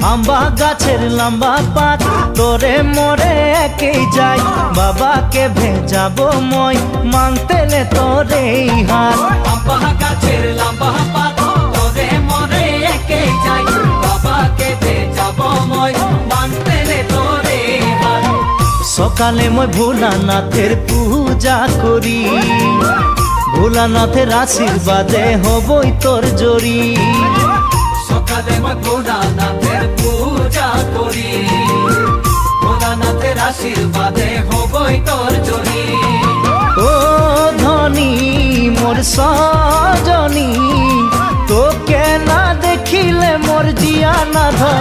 আম্বা গাছের লম্বা পাত তোরে মোরে একেই যাই বাবাকে ভেজাবো মই মানতেলে তোরে হাত আম্বা গাছের লম্বা পাত তোরে মোরে একেই যাই বাবাকে ভেজাবো মই মানতেলে তোরে হাত সকালে মই ভোলানাথের পূজা করি ভোলানাথের আশীর্বাদে হবই তোর জড়ি সকালে মই ভোলানাথের পূজা করি ভোলানাথের আশীর্বাদে হবই তোর জড়ি ও ধনী মোর সজনী তোকে না দেখিলে মোর জিয়া না ধরে